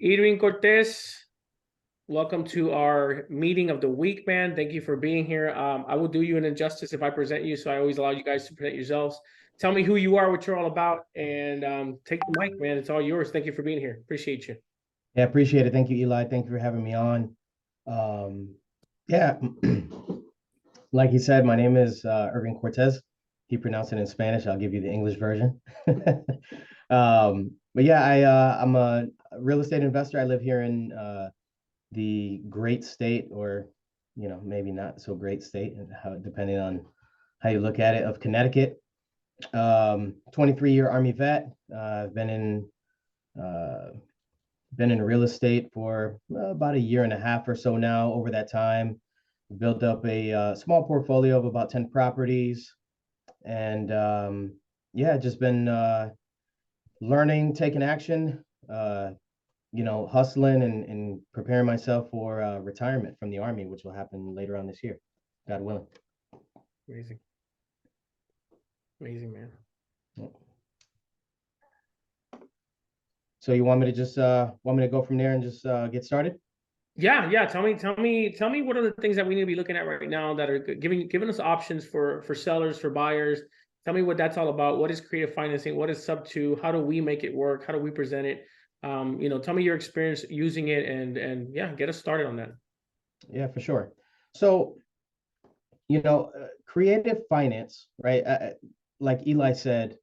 Irving Cortes, welcome to our meeting of the week, man. Thank you for being here. I will do you an injustice if I present you, so I always allow you guys to present yourselves. Tell me who you are, what you're all about, and take the mic, man. It's all yours. Thank you for being here. Appreciate you. Yeah, appreciate it. Thank you, Eli. Thank you for having me on. Yeah, like you said, my name is Irving Cortes. He pronounced it in Spanish. I'll give you the English version. But yeah, I'm a real estate investor. I live here in the great state, or maybe not so great state, depending on how you look at it, of Connecticut. 23-year Army vet. I've been in real estate for about a year and a half or so now. Over that time, built up a small portfolio of about 10 properties. And yeah, just been learning, taking action, hustling and preparing myself for retirement from the Army, which will happen later on this year, God willing. Amazing. Amazing, man. So you want me to go from there and just get started? Yeah. Tell me what are the things that we need to be looking at right now that are giving us options for sellers, for buyers. Tell me what that's all about. What is creative financing? What is sub two? How do we make it work? How do we present it? Tell me your experience using it and yeah, get us started on that. Yeah, for sure. So, creative finance, right? Like Eli said,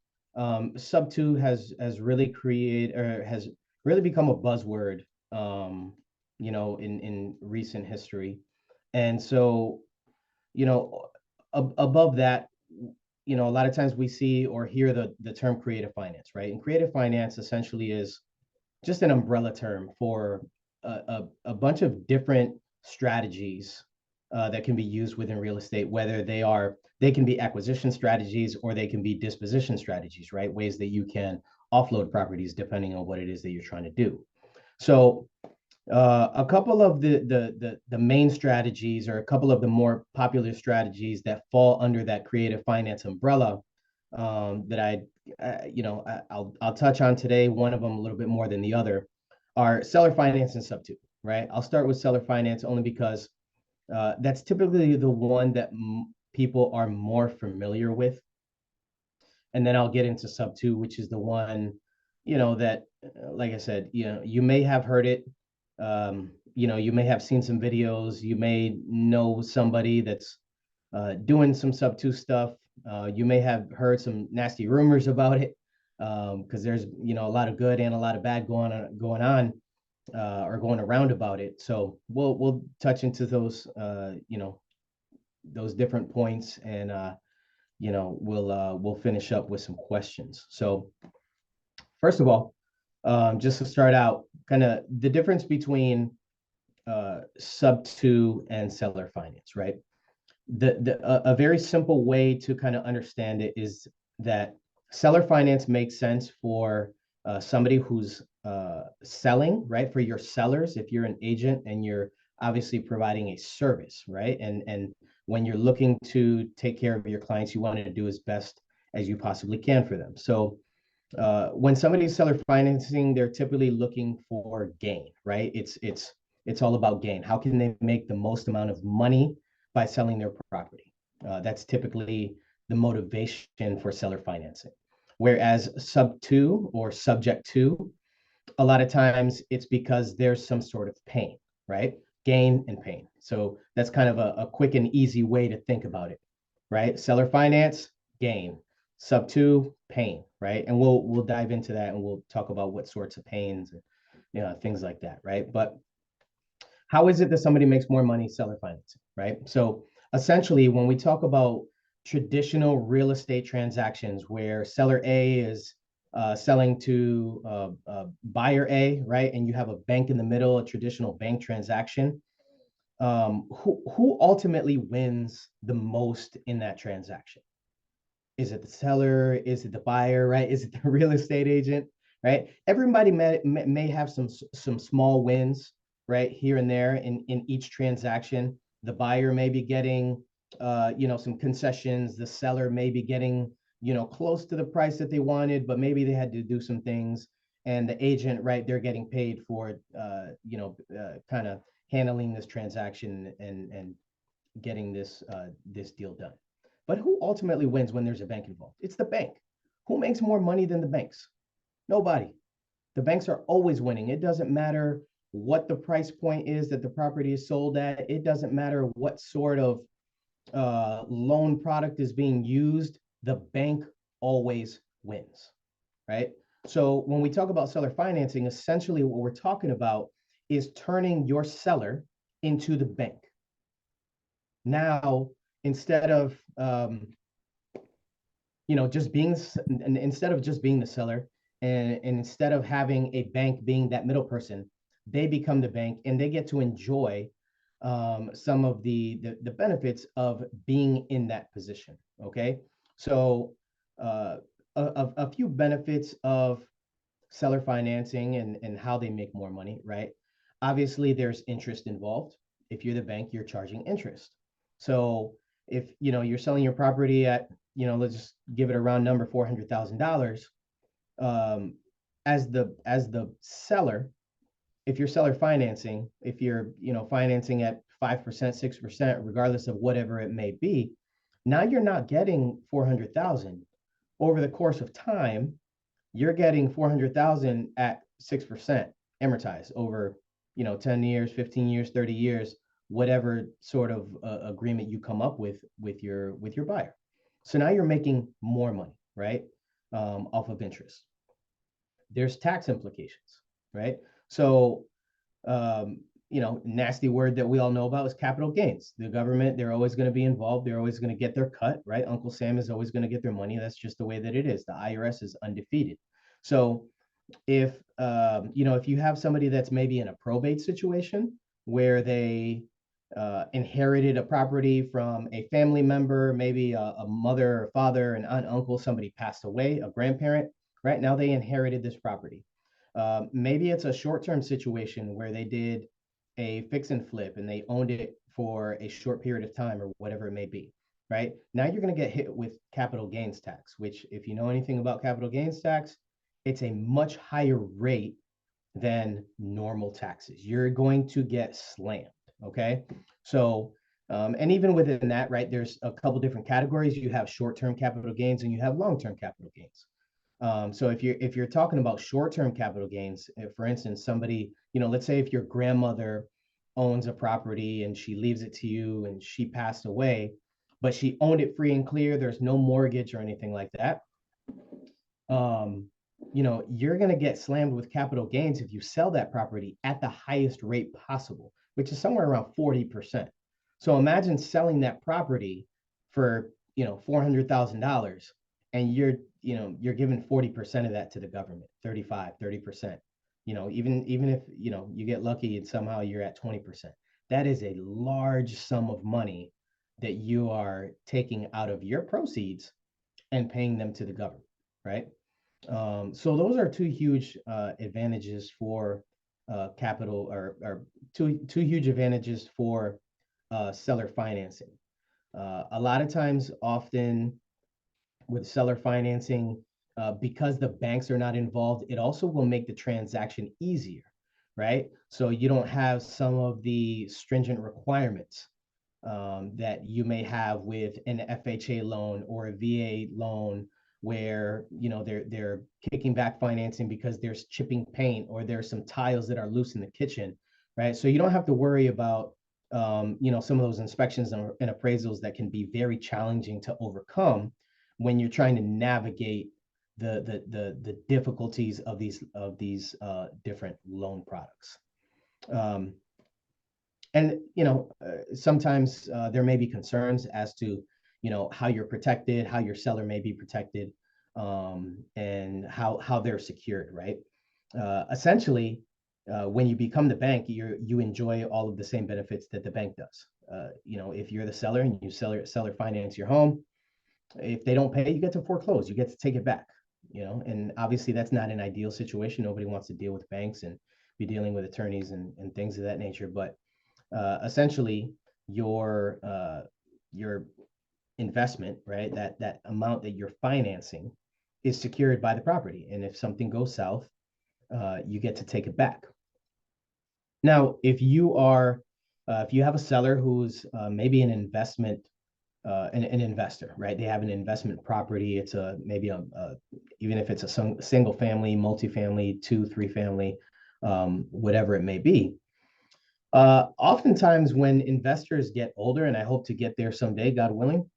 sub two has really become a buzzword, in recent history. And so, above that, a lot of times we see or hear the term creative finance, right? And creative finance essentially is just an umbrella term for a bunch of different strategies that can be used within real estate, whether they can be acquisition strategies or they can be disposition strategies, right? Ways that you can offload properties depending on what it is that you're trying to do. So a couple of the main strategies, or a couple of the more popular strategies that fall under that creative finance umbrella, that I'll touch on today. One of them a little bit more than the other are seller finance and sub two, right? I'll start with seller finance only because that's typically the one that people are more familiar with, and then I'll get into sub two, which is the one, that, like I said, you may have heard it. You may have seen some videos. You may know somebody that's doing some sub two stuff. You may have heard some nasty rumors about it, because there's a lot of good and a lot of bad going on or going around about it. So we'll touch into those those different points, and we'll finish up with some questions. So first of all, just to start out, kind of the difference between sub two and seller finance, right? A very simple way to kind of understand it is that seller finance makes sense for somebody who's selling, right? For your sellers, if you're an agent and you're obviously providing a service, right? And when you're looking to take care of your clients, you want to do as best as you possibly can for them. So when somebody's seller financing, they're typically looking for gain, right? It's all about gain. How can they make the most amount of money by selling their property? That's typically the motivation for seller financing. Whereas sub two or subject to, a lot of times it's because there's some sort of pain, right? Gain and pain. So that's kind of a quick and easy way to think about it, right? Seller finance, gain. Sub two, pain, right? And we'll dive into that, and we'll talk about what sorts of pains and things like that, right? But how is it that somebody makes more money seller financing, right? So essentially, when we talk about traditional real estate transactions where seller A is selling to buyer A, right? And you have a bank in the middle, a traditional bank transaction. Who ultimately wins the most in that transaction? Is it the seller? Is it the buyer, right? Is it the real estate agent, right? Everybody may have some small wins, right, here and there in each transaction. The buyer may be getting some concessions. The seller may be getting close to the price that they wanted, but maybe they had to do some things. and the agent, right, they're getting paid for, kind of handling this transaction and getting this deal done. But who ultimately wins when there's a bank involved? It's the bank. Who makes more money than the banks? Nobody. The banks are always winning. It doesn't matter what the price point is that the property is sold at. It doesn't matter what sort of loan product is being used. The bank always wins, right? So when we talk about seller financing, essentially what we're talking about is turning your seller into the bank. Now, instead of just being the seller, and instead of having a bank being that middle person, they become the bank and they get to enjoy some of the benefits of being in that position. Okay, so a few benefits of seller financing and how they make more money, right? Obviously, there's interest involved. If you're the bank, you're charging interest. So if you're selling your property at, let's just give it a round number, $400,000, as the seller, if you're seller financing, if you're financing at 5%, 6%, regardless of whatever it may be, now you're not getting 400,000 over the course of time. You're getting 400,000 at 6% amortized over 10 years, 15 years, 30 years, whatever sort of agreement you come up with your buyer. So now you're making more money, right? Off of interest. There's tax implications, right? So nasty word that we all know about is capital gains. The government, they're always going to be involved. They're always going to get their cut, right? Uncle Sam is always going to get their money. That's just the way that it is. The IRS is undefeated. So if you have somebody that's maybe in a probate situation where they inherited a property from a family member, maybe a mother or father, an aunt, uncle, somebody passed away, a grandparent, right? Now they inherited this property. Maybe it's a short-term situation where they did a fix and flip and they owned it for a short period of time or whatever it may be, right? Now you're going to get hit with capital gains tax, which, if you know anything about capital gains tax, it's a much higher rate than normal taxes. You're going to get slammed, okay? So, and even within that, right, there's a couple different categories. You have short-term capital gains and you have long-term capital gains. So if you're talking about short-term capital gains, for instance, somebody, let's say if your grandmother owns a property and she leaves it to you and she passed away, but she owned it free and clear, there's no mortgage or anything like that. You're going to get slammed with capital gains if you sell that property at the highest rate possible, which is somewhere around 40%. So imagine selling that property for, $400,000 and you're giving 40% of that to the government, 35, 30%. Even if, you get lucky and somehow you're at 20%, that is a large sum of money that you are taking out of your proceeds and paying them to the government, right? So those are two huge advantages for capital, or two huge advantages for seller financing. A lot of times, often with seller financing, because the banks are not involved, it also will make the transaction easier, right? So you don't have some of the stringent requirements that you may have with an FHA loan or a VA loan, where they're kicking back financing because there's chipping paint or there's some tiles that are loose in the kitchen, right? So you don't have to worry about some of those inspections and appraisals that can be very challenging to overcome when you're trying to navigate the difficulties of these different loan products. And sometimes there may be concerns as to how you're protected, how your seller may be protected, and how they're secured, right? Essentially, when you become the bank, you enjoy all of the same benefits that the bank does. If you're the seller and you seller finance your home, if they don't pay, you get to foreclose, you get to take it back. And obviously that's not an ideal situation. Nobody wants to deal with banks and be dealing with attorneys and things of that nature. But essentially, your investment, right, that amount that you're financing is secured by the property. And if something goes south, you get to take it back. Now, if you have a seller who's maybe an an investor, right? They have an investment property. It's even if it's a single family, multifamily, 2, 3 family, whatever it may be. Oftentimes when investors get older, and I hope to get there someday, God willing,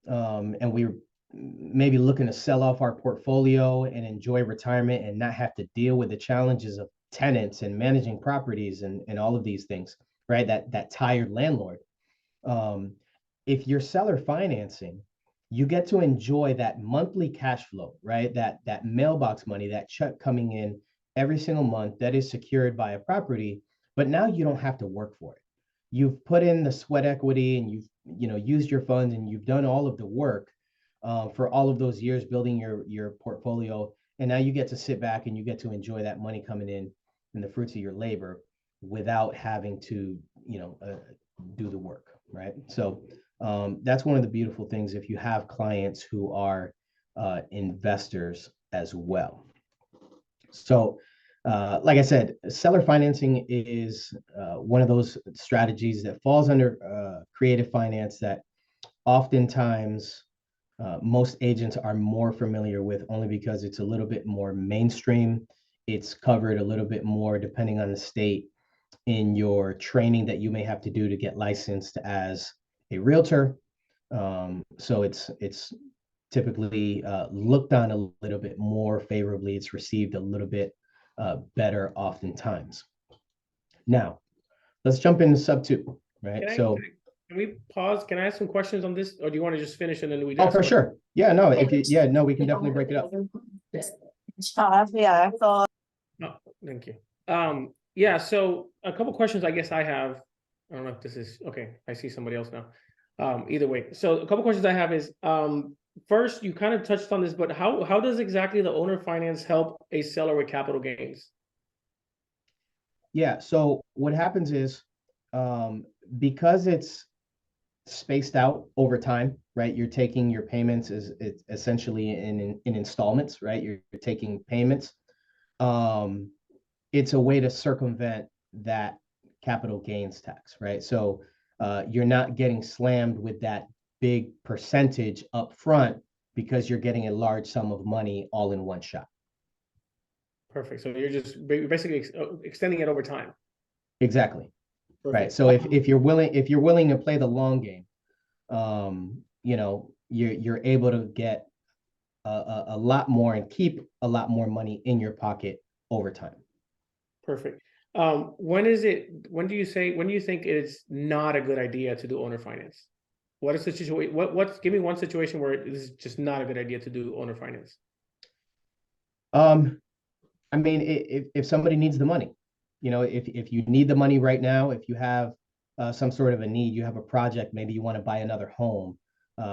and we're maybe looking to sell off our portfolio and enjoy retirement and not have to deal with the challenges of tenants and managing properties and all of these things, right? That tired landlord. If you're seller financing, you get to enjoy that monthly cash flow, right? That mailbox money, that check coming in every single month that is secured by a property, but now you don't have to work for it. You've put in the sweat equity and you've used your funds and you've done all of the work for all of those years building your portfolio, and now you get to sit back and you get to enjoy that money coming in and the fruits of your labor without having to do the work, right? So that's one of the beautiful things if you have clients who are investors as well. So like I said, seller financing is one of those strategies that falls under creative finance that oftentimes most agents are more familiar with, only because it's a little bit more mainstream. It's covered a little bit more depending on the state in your training that you may have to do to get licensed as a realtor. So it's typically looked on a little bit more favorably. It's received a little bit better oftentimes. Now, let's jump into sub 2, right? Can we pause? Can I ask some questions on this, or do you want to just finish and then we? Oh, for sure. Yeah, no. We can definitely break it up. Yeah. So. Oh, thank you. Yeah. So a couple questions I guess I have. I don't know if this is okay. I see somebody else now. Either way. So a couple questions I have is first, you kind of touched on this, but how does exactly the owner finance help a seller with capital gains? Yeah. So what happens is because it's spaced out over time, right? You're taking your payments as it's essentially in installments, right? You're taking payments. It's a way to circumvent that capital gains tax, right? So you're not getting slammed with that big percentage up front because you're getting a large sum of money all in one shot. Perfect. So you're just basically extending it over time. Exactly. Perfect. Right. So if you're willing to play the long game, you're able to get a lot more and keep a lot more money in your pocket over time. Perfect. When do you think it's not a good idea to do owner finance? What is the situation? Give me one situation where this is just not a good idea to do owner finance. I mean, if somebody needs the money, if you need the money right now, if you have some sort of a need, you have a project, maybe you want to buy another home,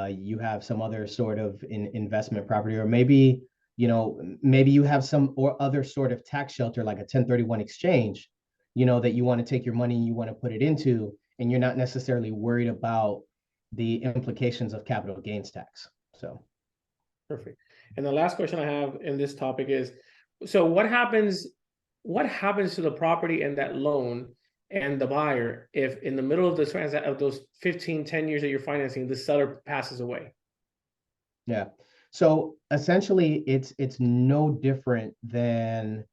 you have some other sort of investment property, or maybe you have some or other sort of tax shelter like a 1031 exchange, that you want to take your money and you want to put it into, and you're not necessarily worried about the implications of capital gains tax. So perfect. And the last question I have in this topic is, so what happens to the property and that loan and the buyer if in the middle of the transaction of those 10 years that you're financing, the seller passes away? Yeah. So essentially it's no different than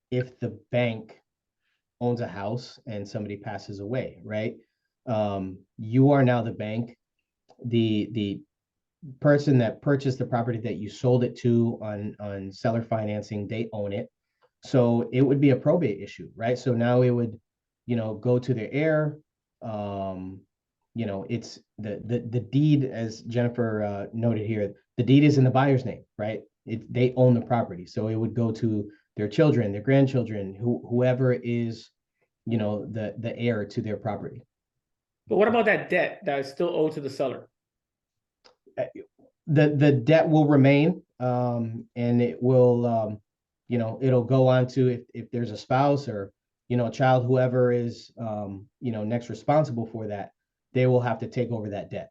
if the bank owns a house and somebody passes away, right? You are now the bank. The person that purchased the property that you sold it to on seller financing, they own it. So it would be a probate issue, right? So now it would, go to the heir. It's the deed, as Jennifer noted here, the deed is in the buyer's name, right? They own the property. So it would go to their children, their grandchildren, whoever is, the heir to their property. But what about that debt that is still owed to the seller? The debt will remain, and it will, it'll go on to if there's a spouse or, a child, whoever is, next responsible for that, they will have to take over that debt.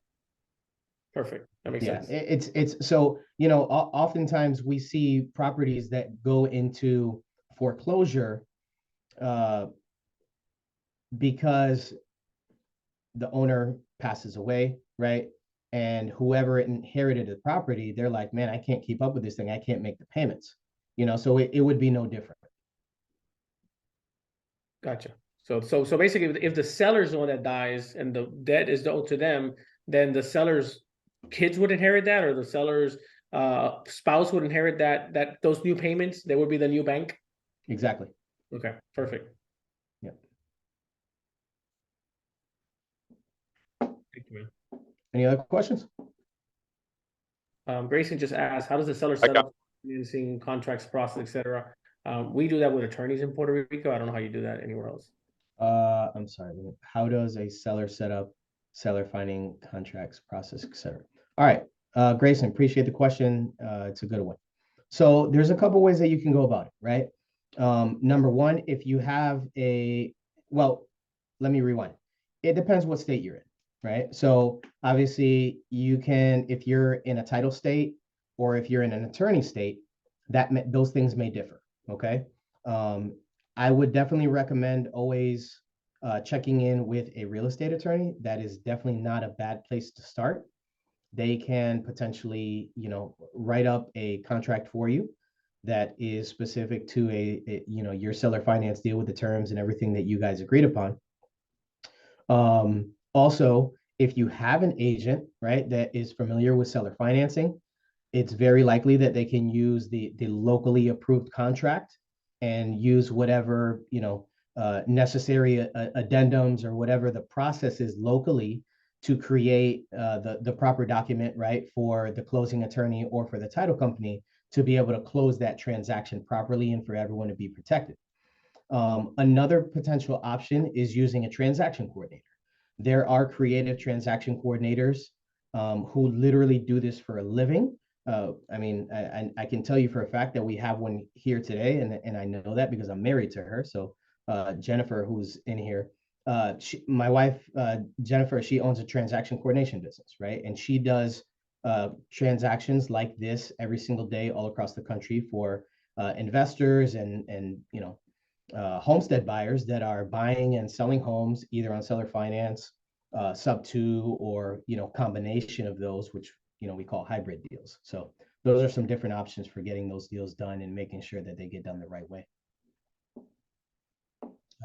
Perfect. That makes sense. It's so, oftentimes we see properties that go into foreclosure because the owner passes away, right? And whoever inherited the property, they're like, man, I can't keep up with this thing. I can't make the payments, so it would be no different. Gotcha. So basically, if the seller's the one that dies and the debt is owed to them, then the seller's kids would inherit that, or the seller's spouse would inherit that those new payments. They would be the new bank. Exactly. Okay, perfect. Yeah. Thank you, man. Any other questions? Grayson just asked, how does the seller set up financing, contracts, process, etc.? We do that with attorneys in Puerto Rico. I don't know how you do that anywhere else. I'm sorry. How does a seller set up seller finding contracts, process, etc.? All right, Grayson, appreciate the question. It's a good one. So there's a couple ways that you can go about it, right? Number one, if you have well, let me rewind. It depends what state you're in, right? So obviously you can, if you're in a title state or if you're in an attorney state, those things may differ, okay? I would definitely recommend always checking in with a real estate attorney. That is definitely not a bad place to start. They can potentially, write up a contract for you that is specific to your seller finance deal with the terms and everything that you guys agreed upon. Also, if you have an agent, right, that is familiar with seller financing, it's very likely that they can use the locally approved contract and use whatever, necessary addendums or whatever the process is locally to create the proper document, right, for the closing attorney or for the title company to be able to close that transaction properly and for everyone to be protected. Another potential option is using a transaction coordinator. There are creative transaction coordinators who literally do this for a living. I mean, I can tell you for a fact that we have one here today, and I know that because I'm married to her. So Jennifer, who's in here, my wife, Jennifer, she owns a transaction coordination business, right? And she does transactions like this every single day all across the country for investors and homestead buyers that are buying and selling homes either on seller finance, sub two, or combination of those, which we call hybrid deals. So those are some different options for getting those deals done and making sure that they get done the right way.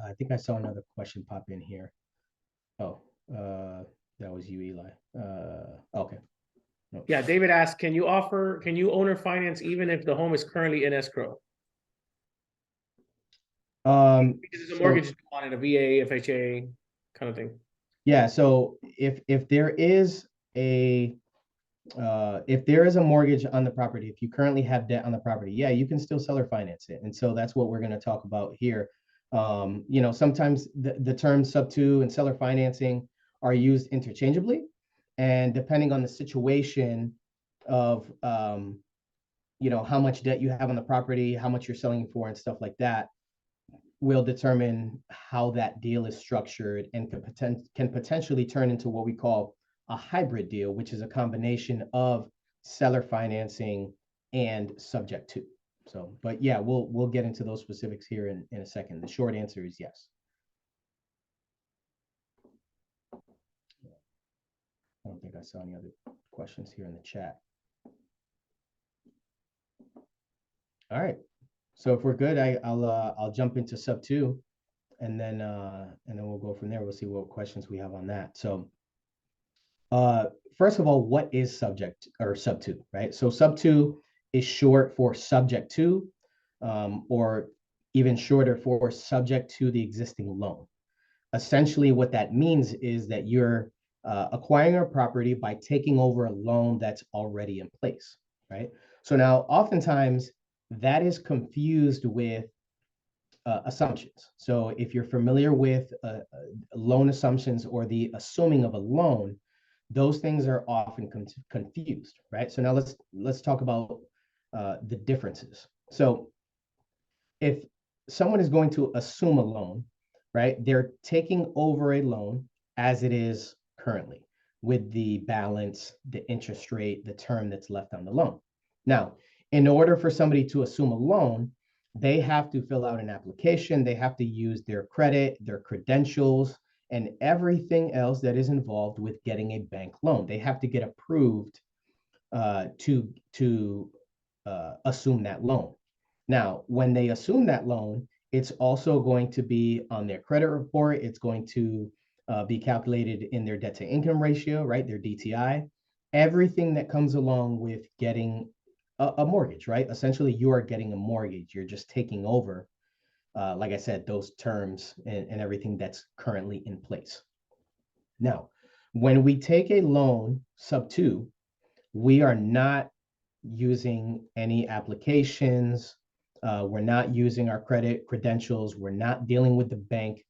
I think I saw another question pop in here. Oh, that was you, Eli. Okay. No. Yeah, David asked, can you owner finance even if the home is currently in escrow? Because there's a mortgage on it, a VA, FHA kind of thing. Yeah, so if there is a mortgage on the property, if you currently have debt on the property, yeah, you can still seller finance it. And so that's what we're going to talk about here. Sometimes the terms sub two and seller financing are used interchangeably, and depending on the situation of how much debt you have on the property, how much you're selling for, and stuff like that, will determine how that deal is structured and can potentially turn into what we call a hybrid deal, which is a combination of seller financing and subject to. So, but yeah, we'll get into those specifics here in a second. The short answer is yes. I don't think I saw any other questions here in the chat. All right. So if we're good, I'll jump into sub two, and then we'll go from there. We'll see what questions we have on that. So first of all, what is subject or sub two, right? So sub two is short for subject to, or even shorter for subject to the existing loan. Essentially, what that means is that you're acquiring a property by taking over a loan that's already in place, right? So now, oftentimes, that is confused with assumptions. So if you're familiar with loan assumptions or the assuming of a loan, those things are often confused, right? So now let's talk about the differences. So if someone is going to assume a loan, right, they're taking over a loan as it is currently with the balance, the interest rate, the term that's left on the loan. Now, in order for somebody to assume a loan, they have to fill out an application. They have to use their credit, their credentials, and everything else that is involved with getting a bank loan. They have to get approved to assume that loan. Now, when they assume that loan, it's also going to be on their credit report. It's going to be calculated in their debt to income ratio, right? Their DTI, everything that comes along with getting a mortgage, right? Essentially, you are getting a mortgage. You're just taking over, like I said, those terms and everything that's currently in place. Now, when we take a loan sub two, we are not using any applications. We're not using our credit credentials. We're not dealing with the bank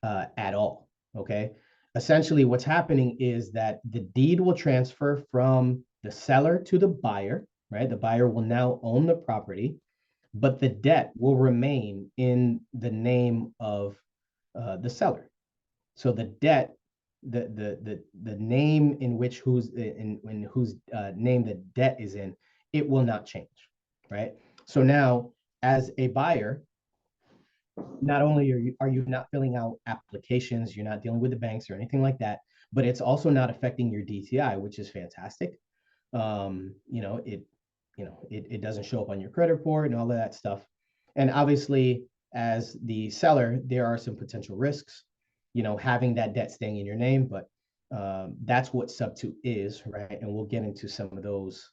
at all. Okay. Essentially, what's happening is that the deed will transfer from the seller to the buyer, right? The buyer will now own the property, but the debt will remain in the name of the seller. So the debt, the name in which whose name the debt is in, it will not change, right? So now, as a buyer, not only are you not filling out applications, you're not dealing with the banks or anything like that, but it's also not affecting your DTI, which is fantastic. It doesn't show up on your credit report and all of that stuff. And obviously, as the seller, there are some potential risks, having that debt staying in your name, but that's what sub two is, right? And we'll get into some of those,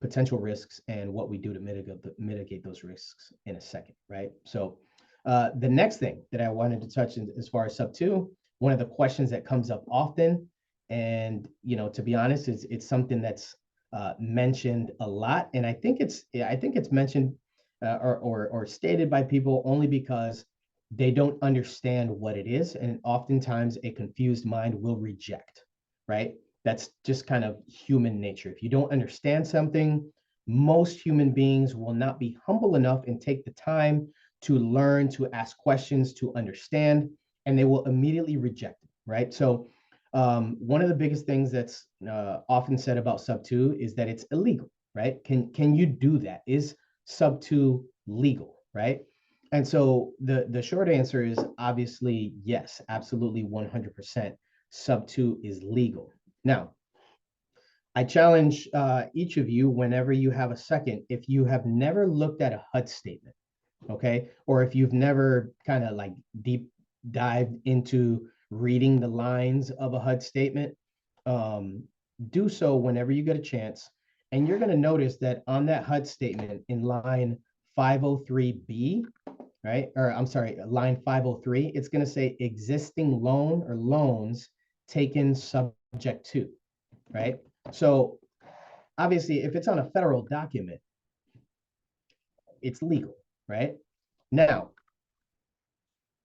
potential risks and what we do to mitigate those risks in a second, right? So the next thing that I wanted to touch in, as far as sub two, one of the questions that comes up often, and to be honest, it's something that's mentioned a lot, and I think it's mentioned or stated by people only because they don't understand what it is, and oftentimes a confused mind will reject, right? That's just kind of human nature. If you don't understand something, most human beings will not be humble enough and take the time to learn, to ask questions, to understand, and they will immediately reject it, right? So one of the biggest things that's often said about sub two is that it's illegal, right? Can you do that? Is sub two legal, right? And so the short answer is obviously yes, absolutely 100%. Sub two is legal. Now, I challenge each of you, whenever you have a second, if you have never looked at a HUD statement, okay, or if you've never kind of like deep dived into reading the lines of a HUD statement, do so whenever you get a chance. And you're going to notice that on that HUD statement in line 503B, right, or I'm sorry, line 503, it's going to say existing loan or loans taken subject to, right? So obviously, if it's on a federal document, it's legal, right? Now,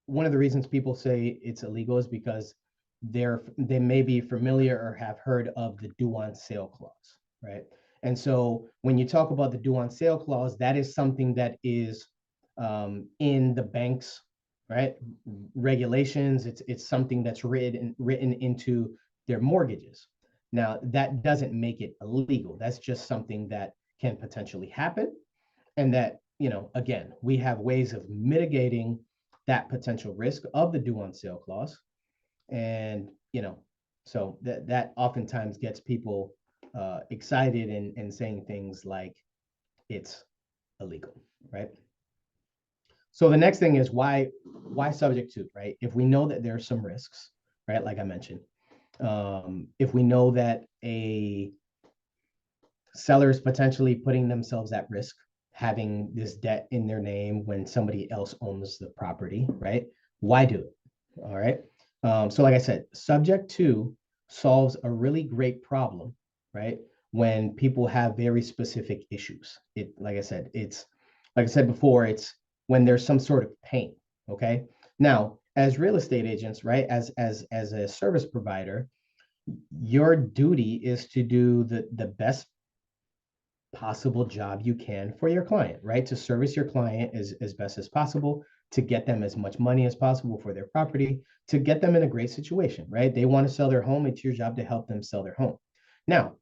one of the reasons people say it's illegal is because they may be familiar or have heard of the due on sale clause, right? And so when you talk about the due on sale clause, that is something that is in the bank's, right, regulations. It's something that's written into their mortgages. Now, that doesn't make it illegal. That's just something that can potentially happen, and that, again, we have ways of mitigating that potential risk of the due on sale clause. And, so that oftentimes gets people excited and saying things like it's illegal, right? So the next thing is why subject to, right? If we know that there are some risks, right, like I mentioned, if we know that a seller is potentially putting themselves at risk, having this debt in their name when somebody else owns the property, right? Why do it? All right. So like I said, subject to solves a really great problem, right? When people have very specific issues. Like I said before, it's when there's some sort of pain. Okay. Now, as real estate agents, right, as a service provider, your duty is to do the best possible job you can for your client, right? To service your client as best as possible, to get them as much money as possible for their property, to get them in a great situation, right? They want to sell their home. It's your job to help them sell their home. Now,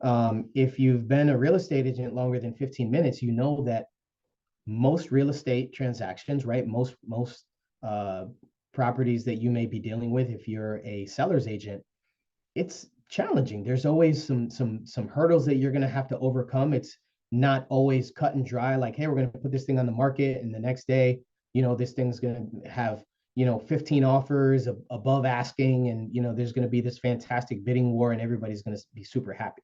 If you've been a real estate agent longer than 15 minutes, you know that most real estate transactions, right? Most properties that you may be dealing with, if you're a seller's agent, it's challenging. There's always some hurdles that you're going to have to overcome. It's not always cut and dry. Like, hey, we're going to put this thing on the market, and the next day, this thing's going to have 15 offers above asking, and there's going to be this fantastic bidding war, and everybody's going to be super happy.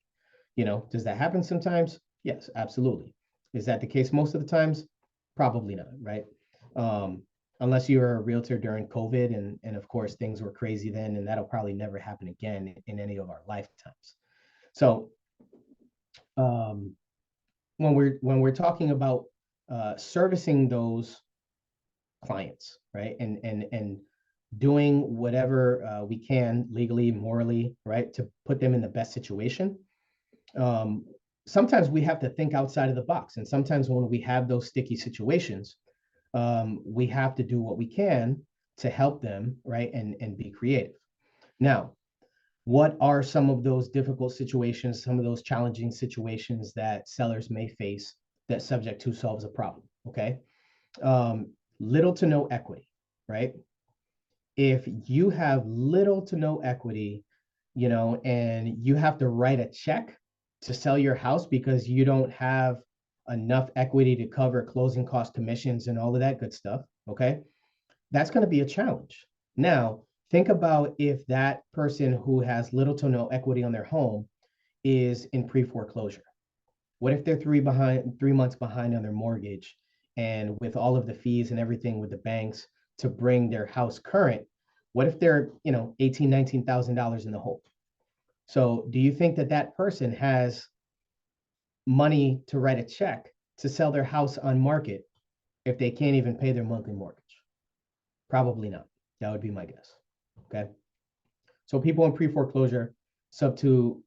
Does that happen sometimes? Yes, absolutely. Is that the case most of the times? Probably not, right? Unless you're a realtor during COVID, and of course things were crazy then, and that'll probably never happen again in any of our lifetimes. So when we're talking about servicing those clients, right, and doing whatever we can legally, morally, right, to put them in the best situation. Sometimes we have to think outside of the box, and sometimes when we have those sticky situations, we have to do what we can to help them, right, and be creative. Now, what are some of those difficult situations, some of those challenging situations that sellers may face that Subject to solves a problem? Okay, little to no equity, right? If you have little to no equity, and you have to write a check to sell your house because you don't have enough equity to cover closing cost commissions and all of that good stuff, okay? That's going to be a challenge. Now, think about if that person who has little to no equity on their home is in pre-foreclosure. What if they're 3 months behind on their mortgage, and with all of the fees and everything with the banks to bring their house current, what if they're, $18,000, $19,000 in the hole? So do you think that that person has money to write a check to sell their house on market if they can't even pay their monthly mortgage? Probably not. That would be my guess. Okay. So people in pre-foreclosure, Sub-2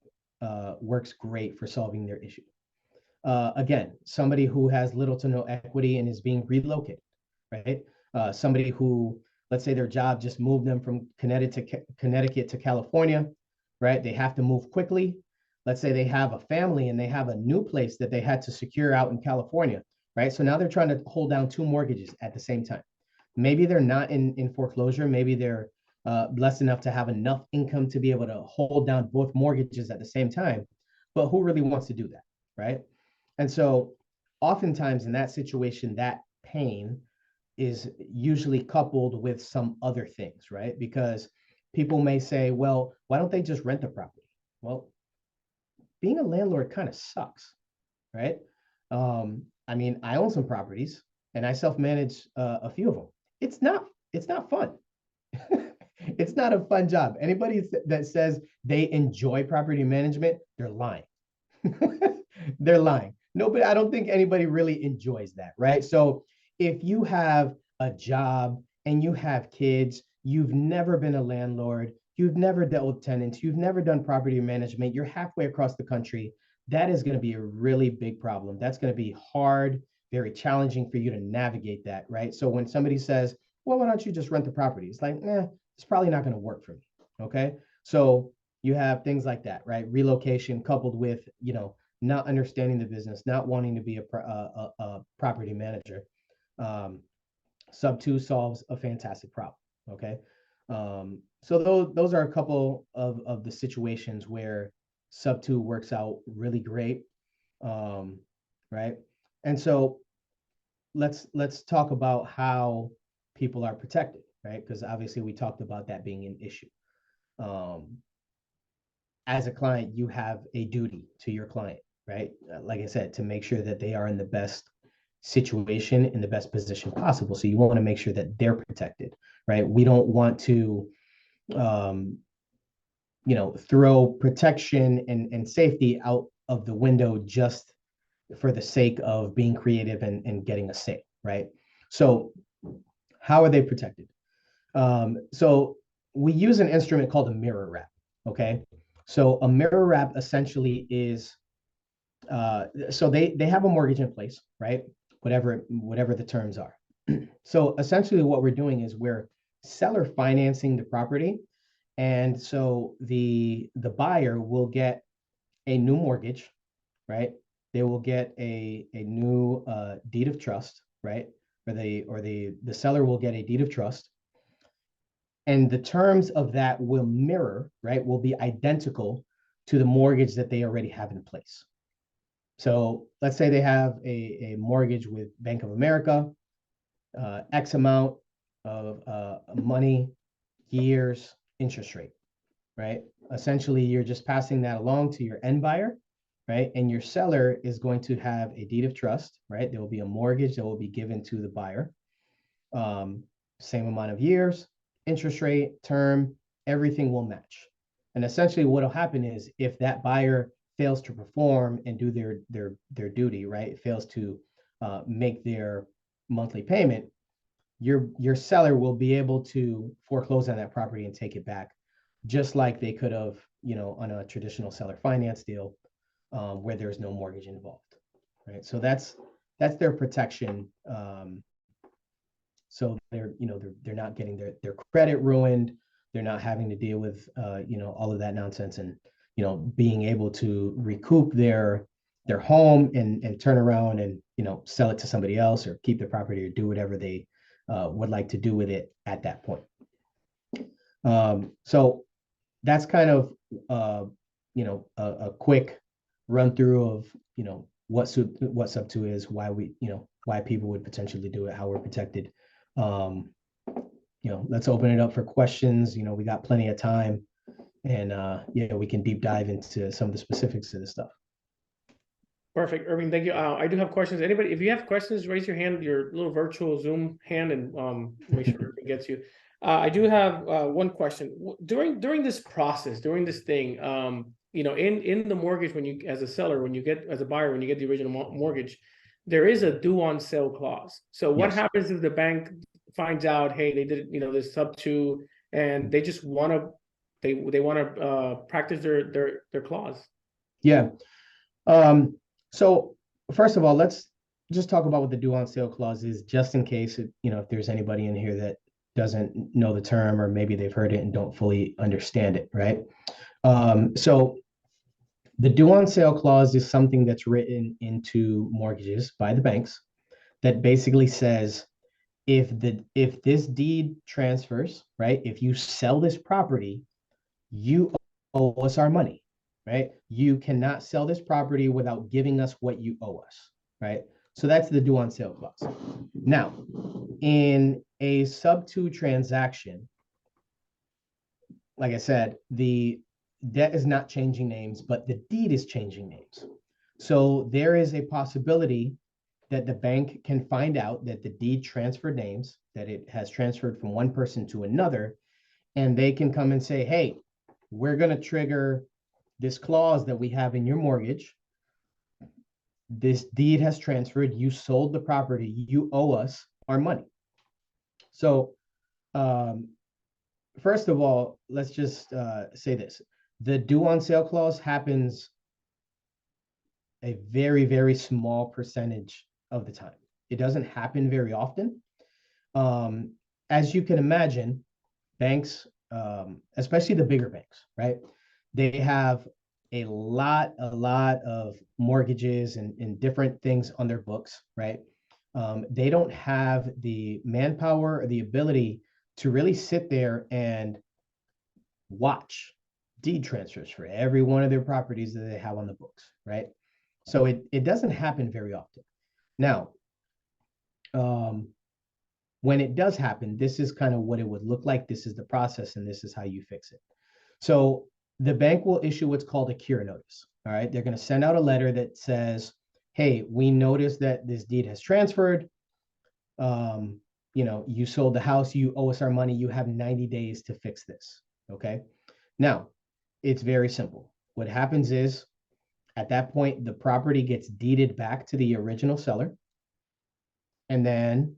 works great for solving their issue. Again, somebody who has little to no equity and is being relocated, right? Somebody who, let's say their job just moved them from Connecticut to California, right? They have to move quickly. Let's say they have a family and they have a new place that they had to secure out in California, right? So now they're trying to hold down 2 mortgages at the same time. Maybe they're not in foreclosure. Maybe they're blessed enough to have enough income to be able to hold down both mortgages at the same time. But who really wants to do that, right? And so oftentimes in that situation, that pain is usually coupled with some other things, right? Because people may say, well, why don't they just rent the property? Well, being a landlord kind of sucks, right? I mean, I own some properties and I self-manage a few of them. It's not fun. It's not a fun job. Anybody that says they enjoy property management, they're lying. They're lying. Nobody, I don't think anybody really enjoys that, right? So if you have a job and you have kids, you've never been a landlord, you've never dealt with tenants, you've never done property management, you're halfway across the country, that is going to be a really big problem. That's going to be hard, very challenging for you to navigate that, right? So when somebody says, well, why don't you just rent the property? It's like, it's probably not going to work for me, okay? So you have things like that, right? Relocation coupled with, not understanding the business, not wanting to be a property manager. Sub-2 solves a fantastic problem, okay? So those are a couple of the situations where Sub-2 works out really great, right? And so let's talk about how people are protected, right? Because obviously we talked about that being an issue. As a client, you have a duty to your client, right? Like I said, to make sure that they are in the best situation, in the best position possible. So you want to make sure that they're protected, right? We don't want to, throw protection and safety out of the window just for the sake of being creative and getting a sale, right? So how are they protected? So we use an instrument called a mirror wrap, okay? So a mirror wrap essentially is, so they have a mortgage in place, right? Whatever the terms are. So essentially what we're doing is we're seller financing the property. And so the buyer will get a new mortgage, right? They will get a new deed of trust, right? Or the seller will get a deed of trust, and the terms of that will mirror, right? Will be identical to the mortgage that they already have in place. So let's say they have a mortgage with Bank of America, X amount of money, years, interest rate, right? Essentially, you're just passing that along to your end buyer, right? And your seller is going to have a deed of trust, right? There will be a mortgage that will be given to the buyer. Same amount of years, interest rate, term, everything will match. And essentially what will happen is if that buyer fails to perform and do their duty, right? Fails to make their monthly payment, your seller will be able to foreclose on that property and take it back, just like they could have, on a traditional seller finance deal, where there's no mortgage involved, right? So that's their protection. So they're not getting their credit ruined. They're not having to deal with all of that nonsense, and being able to recoup their home and turn around and sell it to somebody else or keep the property or do whatever they would like to do with it at that point. So that's kind of a quick run through of what sub 2 is, why people would potentially do it, how we're protected. Let's open it up for questions. We got plenty of time, and we can deep dive into some of the specifics of this stuff. Perfect, Irving. Thank you. I do have questions. Anybody, if you have questions, raise your hand, your little virtual Zoom hand, and make sure it gets you. I do have one question. During this process, during this thing, in the mortgage, when you, as a seller, as a buyer, when you get the original mortgage, there is a due on sale clause. So what happens if the bank finds out, hey, they did, this sub 2, and they just want to, they want to practice their clause? Yeah. So first of all, let's just talk about what the due on sale clause is, just in case if there's anybody in here that doesn't know the term, or maybe they've heard it and don't fully understand it, right? So the due on sale clause is something that's written into mortgages by the banks that basically says, if this deed transfers, right? If you sell this property, you owe us our money, right? You cannot sell this property without giving us what you owe us, right? So that's the due on sale clause. Now, in a sub 2 transaction, like I said, the debt is not changing names, but the deed is changing names. So there is a possibility that the bank can find out that the deed transferred names, that it has transferred from one person to another, and they can come and say, hey, we're going to trigger this clause that we have in your mortgage. This deed has transferred. You sold the property. You owe us our money. So first of all, let's just say this. The due on sale clause happens a very, very small percentage of the time. It doesn't happen very often. As you can imagine, banks, especially the bigger banks, right? They have a lot of mortgages and different things on their books, right? They don't have the manpower or the ability to really sit there and watch deed transfers for every one of their properties that they have on the books, right? So it doesn't happen very often. Now, when it does happen, this is kind of what it would look like. This is the process, and this is how you fix it. So the bank will issue what's called a cure notice. All right. They're going to send out a letter that says, hey, we noticed that this deed has transferred. You sold the house, you owe us our money. You have 90 days to fix this. Okay. Now, it's very simple. What happens is, at that point, the property gets deeded back to the original seller. And then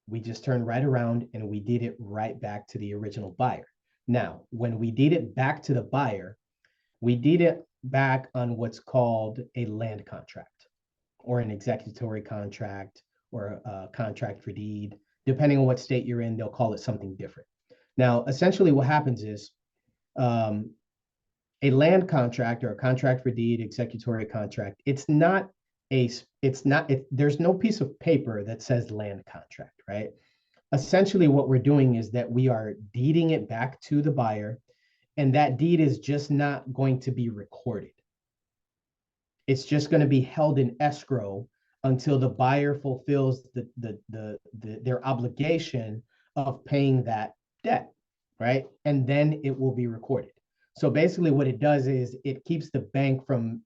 we just turn right around and we deed it right back to the original buyer. Now, when we deed it back to the buyer, we deed it back on what's called a land contract, or an executory contract, or a contract for deed. Depending on what state you're in, they'll call it something different. Now, essentially what happens is, a land contract or a contract for deed, executory contract, there's no piece of paper that says land contract, right? Essentially what we're doing is that we are deeding it back to the buyer, and that deed is just not going to be recorded. It's just going to be held in escrow until the buyer fulfills their obligation of paying that debt, right? And then it will be recorded. So basically what it does is it keeps the bank from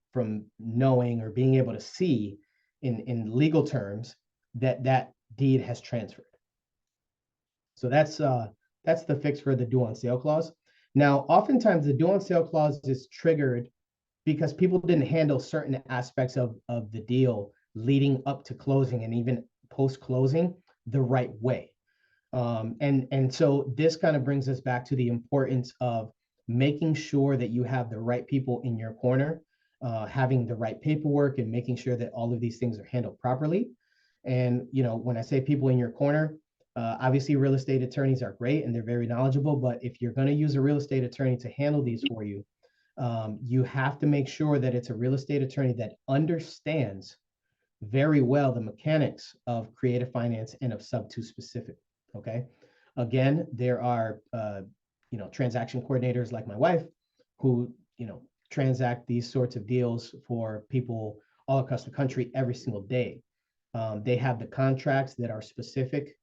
knowing or being able to see in legal terms that that deed has transferred. So that's the fix for the due on sale clause. Now, oftentimes the due on sale clause is triggered because people didn't handle certain aspects of the deal leading up to closing and even post closing the right way. And so this kind of brings us back to the importance of making sure that you have the right people in your corner, having the right paperwork, and making sure that all of these things are handled properly. And when I say people in your corner, obviously real estate attorneys are great and they're very knowledgeable, but if you're going to use a real estate attorney to handle these for you, you have to make sure that it's a real estate attorney that understands very well the mechanics of creative finance and of sub two specific. Okay. Again, there are transaction coordinators like my wife who transact these sorts of deals for people all across the country every single day. They have the contracts that are specific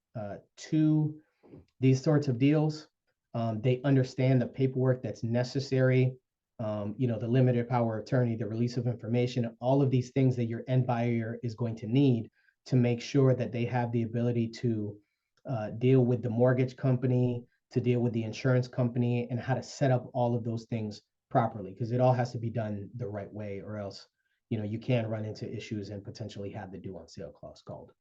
to these sorts of deals. They understand the paperwork that's necessary, the limited power of attorney, the release of information, all of these things that your end buyer is going to need to make sure that they have the ability to deal with the mortgage company, to deal with the insurance company, and how to set up all of those things properly, because it all has to be done the right way, or else you can run into issues and potentially have the due on sale clause called.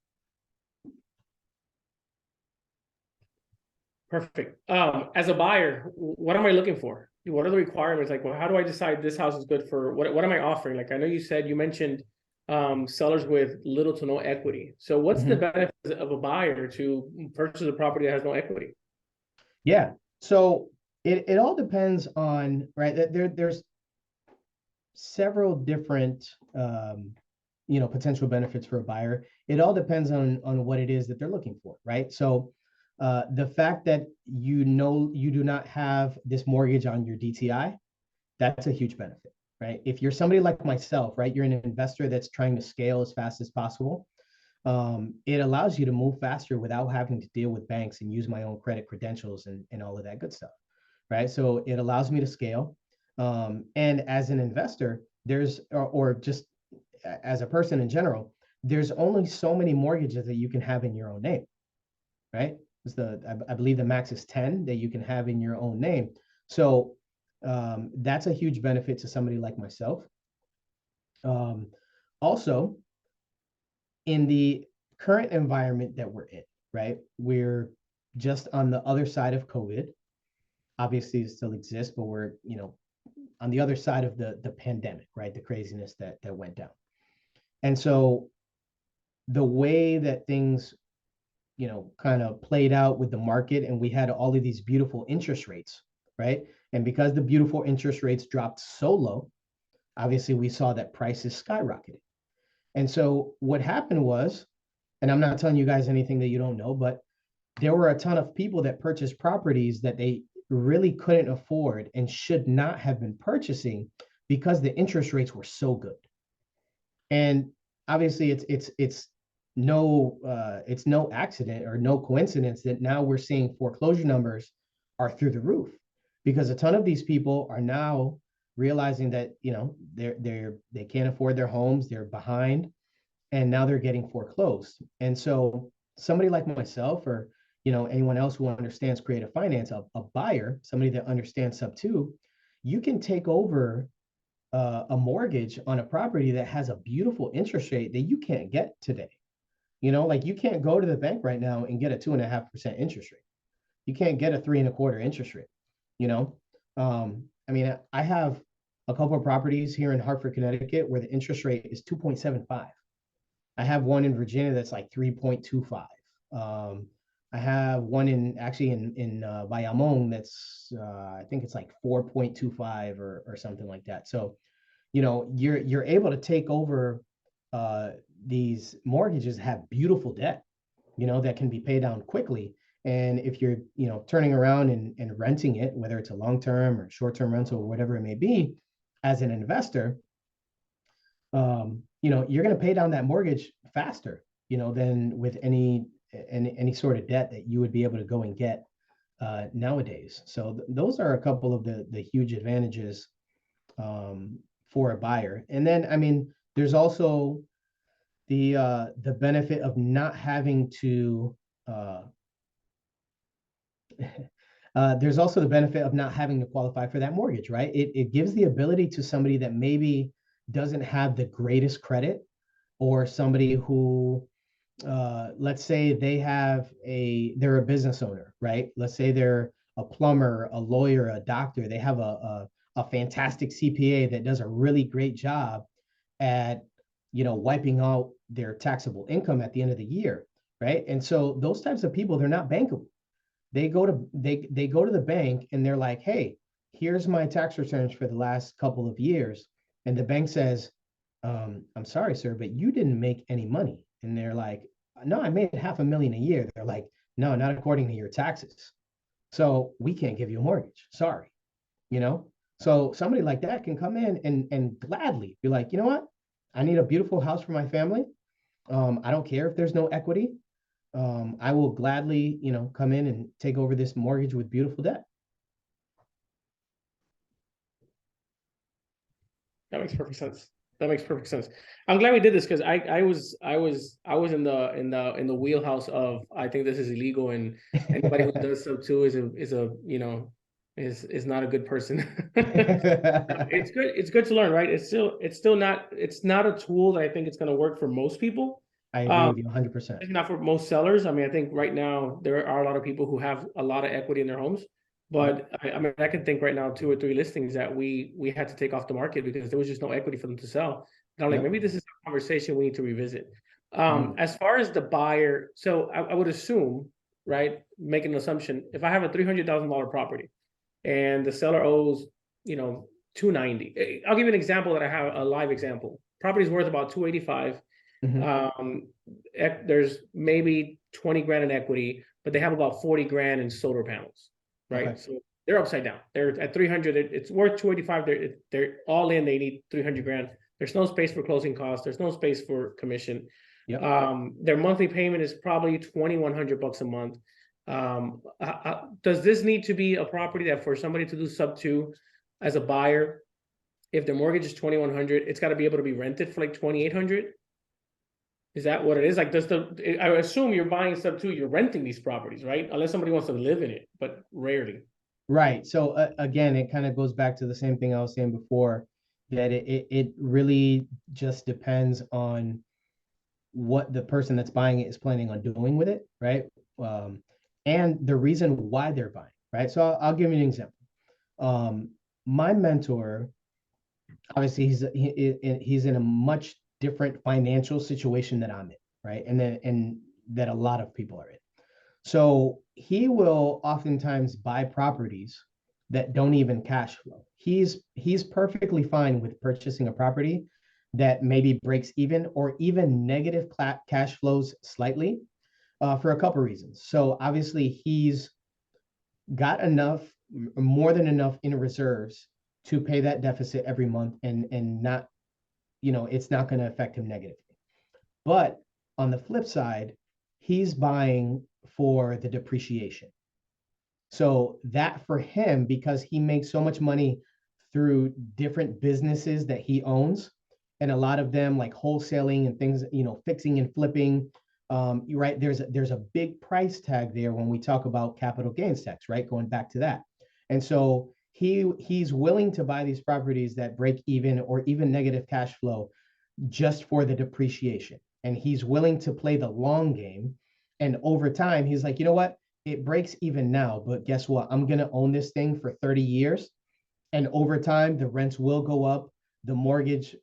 Perfect. As a buyer, what am I looking for? What are the requirements? Like, well, how do I decide this house is good for what am I offering? Like, I know you mentioned sellers with little to no equity. So what's the benefit of a buyer to purchase a property that has no equity? Yeah. So it all depends on, right? There's several different potential benefits for a buyer. It all depends on what it is that they're looking for, right? So the fact that you do not have this mortgage on your DTI, that's a huge benefit, right? If you're somebody like myself, right, you're an investor that's trying to scale as fast as possible. It allows you to move faster without having to deal with banks and use my own credit credentials and all of that good stuff, right? So it allows me to scale. And as an investor, or just as a person in general, there's only so many mortgages that you can have in your own name, right? I believe the max is 10 that you can have in your own name. So that's a huge benefit to somebody like myself. Also, in the current environment that we're in, right? We're just on the other side of COVID. Obviously, it still exists, but we're, on the other side of the pandemic, right? The craziness that went down. And so the way that things kind of played out with the market, and we had all of these beautiful interest rates, right? And because the beautiful interest rates dropped so low, obviously we saw that prices skyrocketed. And so what happened was, and I'm not telling you guys anything that you don't know, but there were a ton of people that purchased properties that they really couldn't afford and should not have been purchasing because the interest rates were so good. And obviously it's no accident or no coincidence that now we're seeing foreclosure numbers are through the roof, because a ton of these people are now realizing that they can't afford their homes, they're behind, and now they're getting foreclosed. And so somebody like myself, or anyone else who understands creative finance, a buyer, somebody that understands sub two, you can take over a mortgage on a property that has a beautiful interest rate that you can't get today. Like you can't go to the bank right now and get a 2.5% interest rate. You can't get a 3.25% interest rate. I have a couple of properties here in Hartford, Connecticut, where the interest rate is 2.75. I have one in Virginia that's like 3.25. I have one in Bayamon that's I think it's like 4.25 or something like that. So, you're able to take over these mortgages, have beautiful debt, that can be paid down quickly. And if you're, turning around and renting it, whether it's a long-term or short-term rental or whatever it may be, as an investor, you're going to pay down that mortgage faster, than with any sort of debt that you would be able to go and get nowadays. So those are a couple of the huge advantages for a buyer. And then, I mean, there's also the benefit of not having to there's also the benefit of not having to qualify for that mortgage, right? It gives the ability to somebody that maybe doesn't have the greatest credit, or somebody who let's say they're a business owner, right? Let's say they're a plumber, a lawyer, a doctor. They have a fantastic CPA that does a really great job at, wiping out their taxable income at the end of the year, right? And so those types of people, they're not bankable. They go to the bank and they're like, hey, here's my tax returns for the last couple of years. And the bank says, I'm sorry, sir, but you didn't make any money. And they're like, no, I made $500,000 a year. They're like, no, not according to your taxes. So we can't give you a mortgage. Sorry. So somebody like that can come in and gladly be like, you know what? I need a beautiful house for my family. I don't care if there's no equity. I will gladly, come in and take over this mortgage with beautiful debt. That makes perfect sense. That makes perfect sense. I'm glad we did this because I was in the wheelhouse of, I think this is illegal, and anybody who does so too is not a good person. It's good to learn, right? It's not a tool that I think it's going to work for most people. I agree with you 100%. Not for most sellers. I mean, I think right now there are a lot of people who have a lot of equity in their homes. But I mean, I can think right now 2 or 3 listings that we had to take off the market because there was just no equity for them to sell. And I'm like, maybe this is a conversation we need to revisit. As far as the buyer, so I would assume, right, make an assumption, if I have a $300,000 property and the seller owes, $290. I'll give you an example that I have, a live example. Property is worth about $285. There's maybe 20 grand in equity, but they have about 40 grand in solar panels. Right. Okay. So they're upside down. They're at 300. It's worth 285. They're all in. They need 300 grand. There's no space for closing costs. There's no space for commission. Yep. Their monthly payment is probably $2,100 a month. Does this need to be a property that for somebody to do sub 2 as a buyer, if their mortgage is $2,100, it's got to be able to be rented for like $2,800? Is that what it is? Like, I assume you're buying sub 2, you're renting these properties, right? Unless somebody wants to live in it, but rarely. Right. So again, it kind of goes back to the same thing I was saying before, that it really just depends on what the person that's buying it is planning on doing with it, right? And the reason why they're buying, right? So I'll give you an example. My mentor, obviously, he's in a much different financial situation that I'm in, right? And that a lot of people are in. So he will oftentimes buy properties that don't even cash flow. He's perfectly fine with purchasing a property that maybe breaks even or even negative cash flows slightly, for a couple of reasons. So obviously he's got more than enough in reserves to pay that deficit every month and not, it's not going to affect him negatively. But on the flip side, he's buying for the depreciation. So that for him, because he makes so much money through different businesses that he owns, and a lot of them like wholesaling and things, fixing and flipping, you're right, there's a big price tag there when we talk about capital gains tax, right? Going back to that. And so he's willing to buy these properties that break even or even negative cash flow just for the depreciation. And he's willing to play the long game. And over time, he's like, you know what? It breaks even now, but guess what? I'm going to own this thing for 30 years. And over time, the rents will go up. The mortgage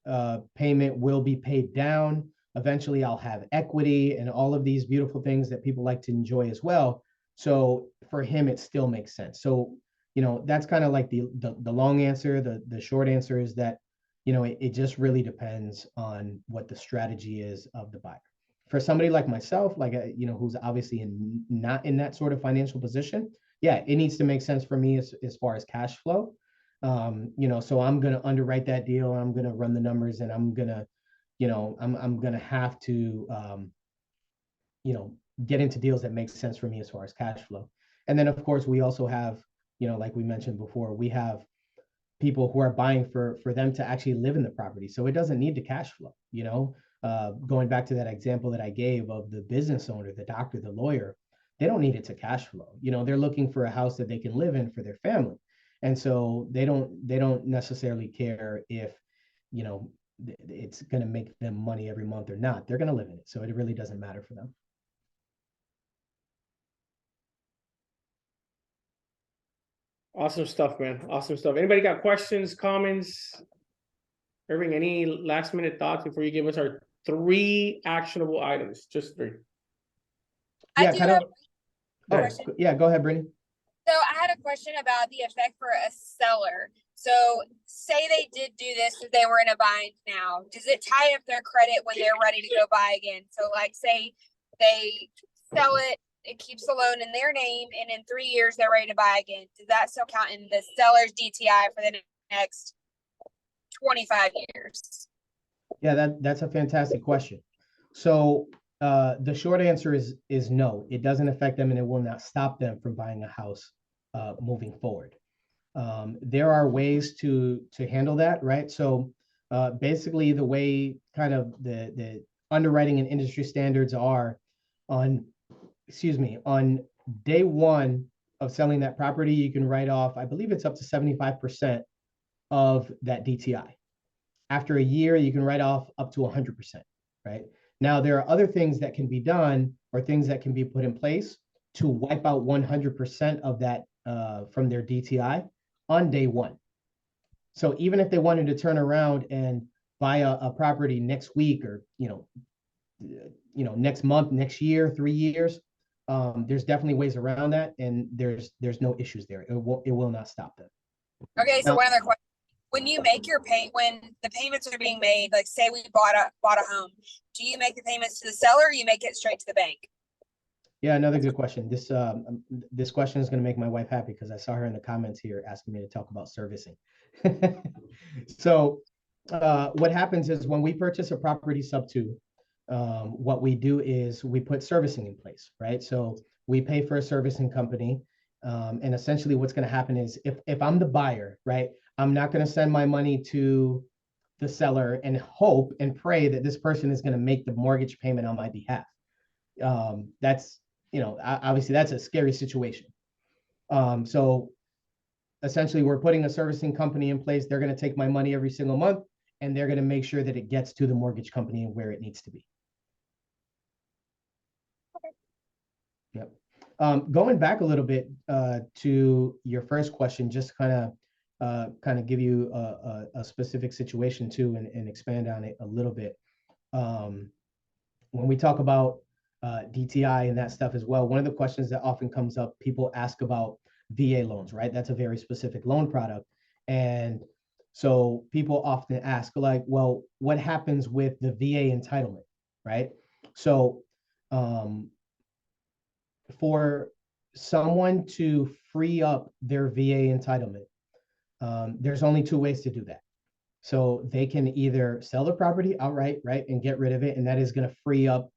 payment will be paid down. Eventually I'll have equity and all of these beautiful things that people like to enjoy as well. So for him, it still makes sense. So, that's kind of like the long answer. The short answer is that, it just really depends on what the strategy is of the buyer. For somebody like myself, like, who's obviously not in that sort of financial position, yeah, it needs to make sense for me as far as cash flow. So I'm going to underwrite that deal. I'm going to run the numbers, and I'm going to, I'm going to have to, get into deals that make sense for me as far as cash flow. And then, of course, we also have, like we mentioned before, we have people who are buying for them to actually live in the property. So it doesn't need the cash flow, going back to that example that I gave of the business owner, the doctor, the lawyer, they don't need it to cash flow. They're looking for a house that they can live in for their family. And so they don't necessarily care if, it's going to make them money every month or not. They're going to live in it. So it really doesn't matter for them. Awesome stuff, man. Awesome stuff. Anybody got questions, comments? Irving, any last minute thoughts before you give us our 3 actionable items? Just 3. Yeah, I do have a question. Yeah, go ahead, Brittany. So I had a question about the effect for a seller. So say they did do this if they were in a bind now. Does it tie up their credit when they're ready to go buy again? So like say they sell it, it keeps the loan in their name, and in 3 years they're ready to buy again. Does that still count in the seller's DTI for the next 25 years? Yeah, that's a fantastic question. So the short answer is no. It doesn't affect them, and it will not stop them from buying a house moving forward. There are ways to handle that, right? So basically, the way kind of the underwriting and industry standards are on day 1 of selling that property, you can write off, I believe it's up to 75% of that DTI. After a year, you can write off up to 100%, right? Now, there are other things that can be done or things that can be put in place to wipe out 100% of that from their DTI on day 1. So even if they wanted to turn around and buy a property next week or, next month, next year, 3 years, there's definitely ways around that. And there's no issues there. It will not stop them. Okay, so one other question. When you make your when the payments are being made, like say we bought a home, do you make the payments to the seller or you make it straight to the bank? Yeah, another good question. This question is going to make my wife happy because I saw her in the comments here asking me to talk about servicing. So what happens is when we purchase a property sub 2, what we do is we put servicing in place, right? So we pay for a servicing company. And essentially what's going to happen is if I'm the buyer, right, I'm not going to send my money to the seller and hope and pray that this person is going to make the mortgage payment on my behalf. That's, obviously that's a scary situation. So essentially we're putting a servicing company in place. They're going to take my money every single month, and they're going to make sure that it gets to the mortgage company and where it needs to be. Okay. Yep. Going back a little bit to your first question, just kind of give you a specific situation too, and expand on it a little bit. When we talk about DTI and that stuff as well, one of the questions that often comes up, people ask about VA loans, right? That's a very specific loan product. And so people often ask like, well, what happens with the VA entitlement, right? So for someone to free up their VA entitlement, there's only 2 ways to do that. So they can either sell the property outright, right, and get rid of it, and that is going to free up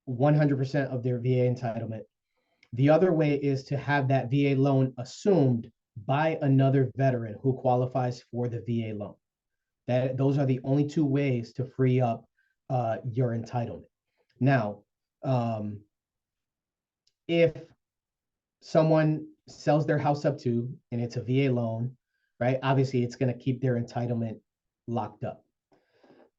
100% of their VA entitlement. The other way is to have that VA loan assumed by another veteran who qualifies for the VA loan. Those are the only 2 ways to free up your entitlement. Now, if someone sells their house up to and it's a VA loan, right? Obviously, it's going to keep their entitlement locked up.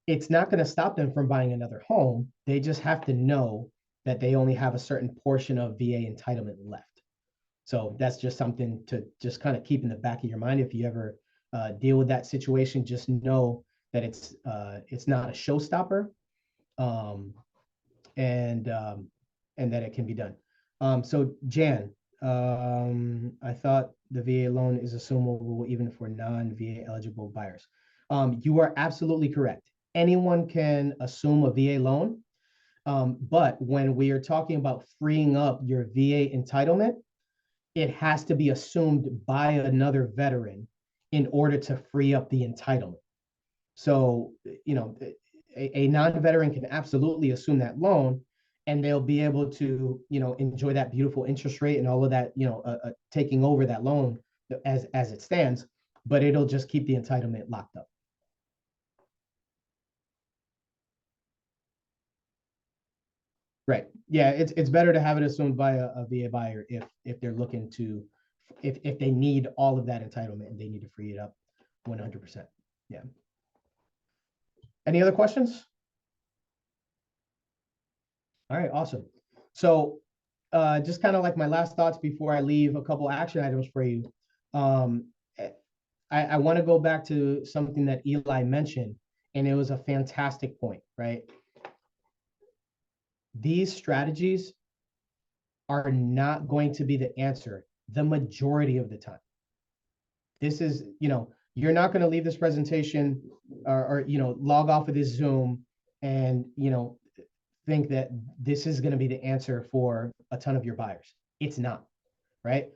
It's not going to stop them from buying another home. They just have to know that they only have a certain portion of VA entitlement left. So that's just something to just kind of keep in the back of your mind. If you ever deal with that situation, just know that it's not a showstopper. um, and that it can be done. So Jan, I thought the VA loan is assumable even for non-VA eligible buyers. You are absolutely correct. Anyone can assume a VA loan, but when we are talking about freeing up your VA entitlement, it has to be assumed by another veteran in order to free up the entitlement. So, a non-veteran can absolutely assume that loan, and they'll be able to, enjoy that beautiful interest rate and all of that, taking over that loan as it stands, but it'll just keep the entitlement locked up. Right. Yeah, it's better to have it assumed by a VA buyer if they're looking to, if they need all of that entitlement and they need to free it up 100%. Yeah. Any other questions? All right, awesome. So just kind of like my last thoughts before I leave, a couple action items for you. I want to go back to something that Eli mentioned, and it was a fantastic point, right? These strategies are not going to be the answer the majority of the time. This is, you're not going to leave this presentation or log off of this Zoom and, think that this is going to be the answer for a ton of your buyers. It's not, right?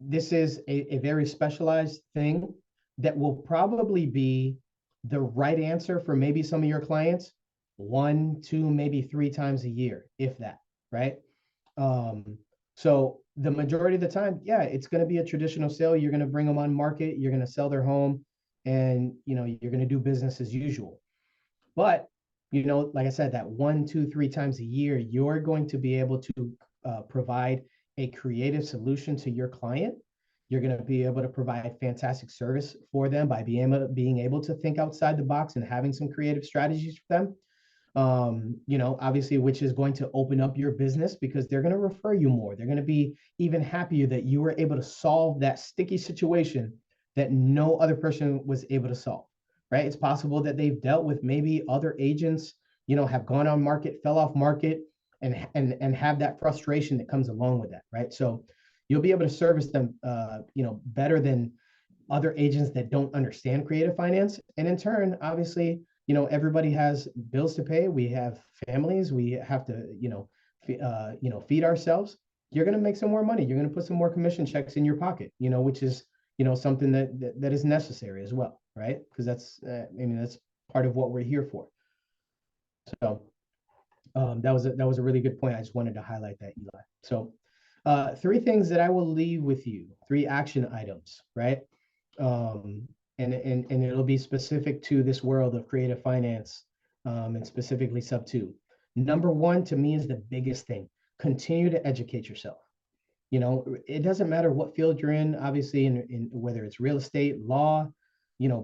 This is a very specialized thing that will probably be the right answer for maybe some of your clients 1, 2, maybe 3 times a year, if that, right? So the majority of the time, yeah, it's going to be a traditional sale. You're going to bring them on market, you're going to sell their home, and you're going to do business as usual. But like I said, that 1, 2, 3 times a year, you're going to be able to provide a creative solution to your client. You're going to be able to provide fantastic service for them by being able to think outside the box and having some creative strategies for them. Obviously, which is going to open up your business because they're going to refer you more. They're going to be even happier that you were able to solve that sticky situation that no other person was able to solve. Right? It's possible that they've dealt with maybe other agents, have gone on market, fell off market, and have that frustration that comes along with that, right? So you'll be able to service them, better than other agents that don't understand creative finance. And in turn, obviously, everybody has bills to pay. We have families. We have to, feed ourselves. You're going to make some more money. You're going to put some more commission checks in your pocket, which is, something that is necessary as well, right? Because that's, that's part of what we're here for. So that was a really good point. I just wanted to highlight that, Eli. So 3 things that I will leave with you, 3 action items, right? And it'll be specific to this world of creative finance, and specifically sub 2. Number 1 to me is the biggest thing. Continue to educate yourself. It doesn't matter what field you're in, obviously, in whether it's real estate, law,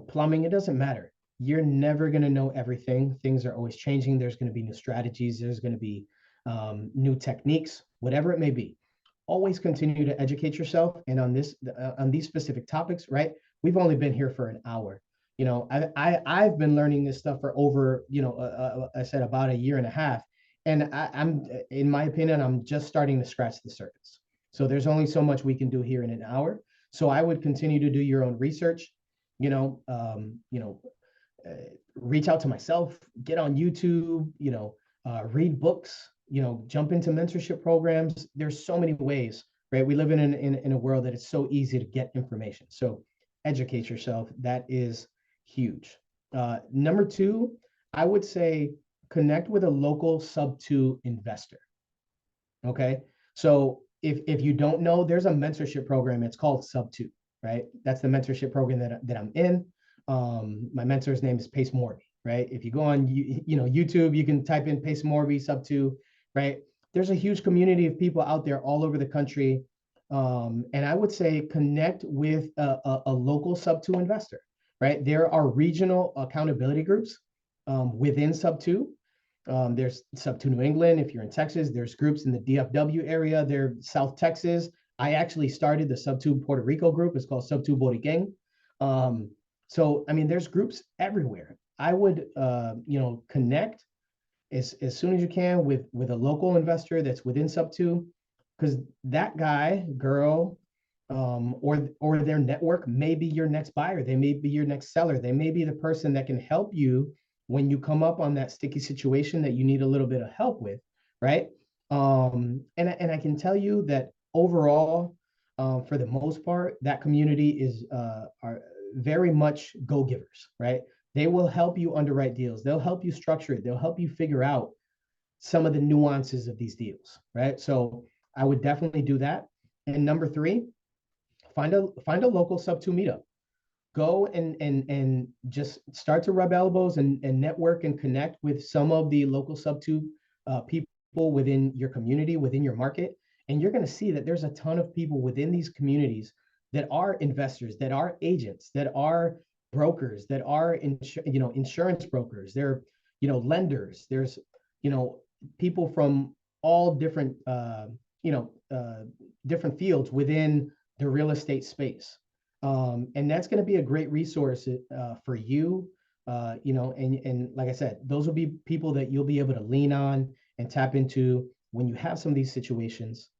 plumbing, it doesn't matter. You're never going to know everything. Things are always changing. There's going to be new strategies. There's going to be new techniques, whatever it may be. Always continue to educate yourself. And on these specific topics, right? We've only been here for an hour. I've been learning this stuff for over, I said about 1.5 years. And I'm, in my opinion, I'm just starting to scratch the surface. So there's only so much we can do here in an hour. So I would continue to do your own research, reach out to myself, get on YouTube, read books, jump into mentorship programs. There's so many ways, right? We live in a world that it's so easy to get information. So educate yourself. That is huge. Number 2, I would say connect with a local sub 2 investor. Okay. So if you don't know, there's a mentorship program. It's called Sub 2, right? That's the mentorship program that I'm in. My mentor's name is Pace Morby, right? If you go on YouTube, you can type in Pace Morby Sub 2, right? There's a huge community of people out there all over the country. And I would say connect with a local Sub 2 investor, right? There are regional accountability groups within Sub 2. There's Sub 2 New England. If you're in Texas, there's groups in the DFW area. There, South Texas. I actually started the Sub 2 Puerto Rico group. It's called Sub 2 Boriquén. So, there's groups everywhere. I would, connect as soon as you can with a local investor that's within sub two, because that guy, girl, or their network may be your next buyer. They may be your next seller. They may be the person that can help you when you come up on that sticky situation that you need a little bit of help with, right? And I can tell you that overall, for the most part, that community is are very much go-givers, right? They will help you underwrite deals. They'll help you structure it. They'll help you figure out some of the nuances of these deals, right? So I would definitely do that. And number three, find a local sub two meetup. Go and just start to rub elbows and network and connect with some of the local sub two people within your community, within your market. And you're going to see that there's a ton of people within these communities that are investors, that are agents, that are brokers, that are insurance brokers. They're lenders. There's people from all different different fields within the real estate space. And that's going to be a great resource for you, and like I said, those will be people that you'll be able to lean on and tap into when you have some of these situations.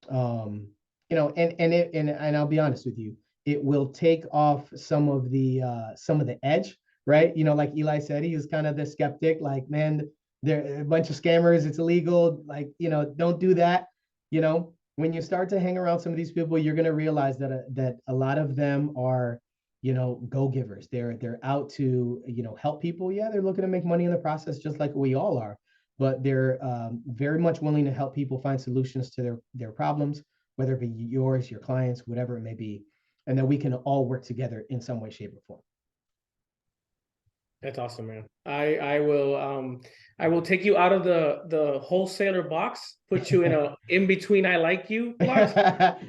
And I'll be honest with you, it will take off some of the edge, right? Like Eli said, he was kind of the skeptic, like, man, they're a bunch of scammers, it's illegal, like, don't do that. When you start to hang around some of these people, you're going to realize that a lot of them are, go-givers. They're out to, help people. Yeah, they're looking to make money in the process, just like we all are. But they're very much willing to help people find solutions to their problems, whether it be yours, your clients, whatever it may be, and that we can all work together in some way, shape, or form. That's awesome, man. I will take you out of the wholesaler box, put you in a in between I like you box.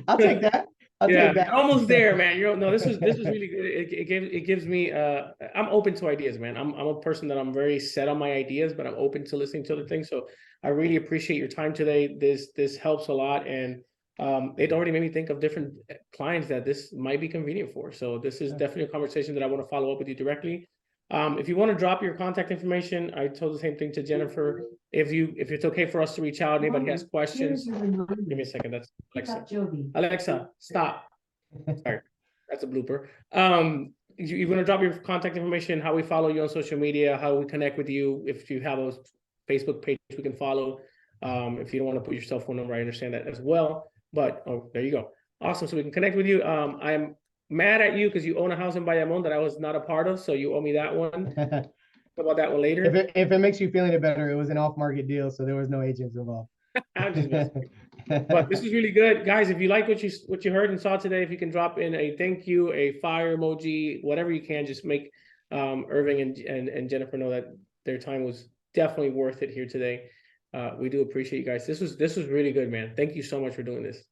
I'll take that. I'll take that. Almost there, man. This was really good. It gives me I'm open to ideas, man. I'm a person that I'm very set on my ideas, but I'm open to listening to other things. So I really appreciate your time today. This helps a lot, and it already made me think of different clients that this might be convenient for. So this is definitely a conversation that I want to follow up with you directly. If you want to drop your contact information, I told the same thing to Jennifer. If it's okay for us to reach out, anybody has questions, give me a second. That's Alexa. Alexa, stop. Sorry, that's a blooper. You want to drop your contact information, how we follow you on social media, how we connect with you. If you have a Facebook page, we can follow. If you don't want to put your cell phone number, I understand that as well. But there you go. Awesome. So we can connect with you. I'm mad at you because you own a house in Bayamon that I was not a part of, so you owe me that one. Talk about that one later. If it makes you feel any better, it was an off-market deal, so there was no agents involved. I'm just messing. But this is really good, guys. If you like what you heard and saw today, if you can drop in a thank you, a fire emoji, whatever you can, just make Irving and Jennifer know that their time was definitely worth it here today. We do appreciate you guys. This was really good, man. Thank you so much for doing this.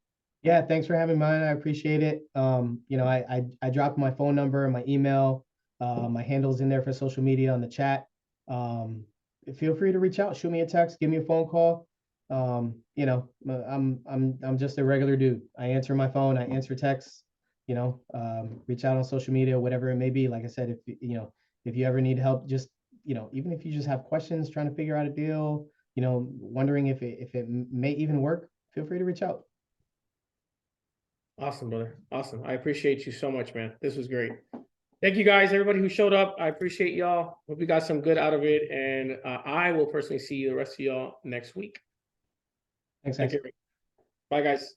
Yeah, thanks for having me on. I appreciate it. I dropped my phone number, my email, my handles in there for social media on the chat. Feel free to reach out, shoot me a text, give me a phone call. I'm just a regular dude. I answer my phone, I answer texts, reach out on social media, whatever it may be. Like I said, if you ever need help, just, even if you just have questions, trying to figure out a deal, wondering if it may even work, feel free to reach out. Awesome, brother. Awesome. I appreciate you so much, man. This was great. Thank you guys, everybody who showed up. I appreciate y'all. Hope you got some good out of it. And I will personally see the rest of y'all next week. Thanks, Thank you. Bye, guys.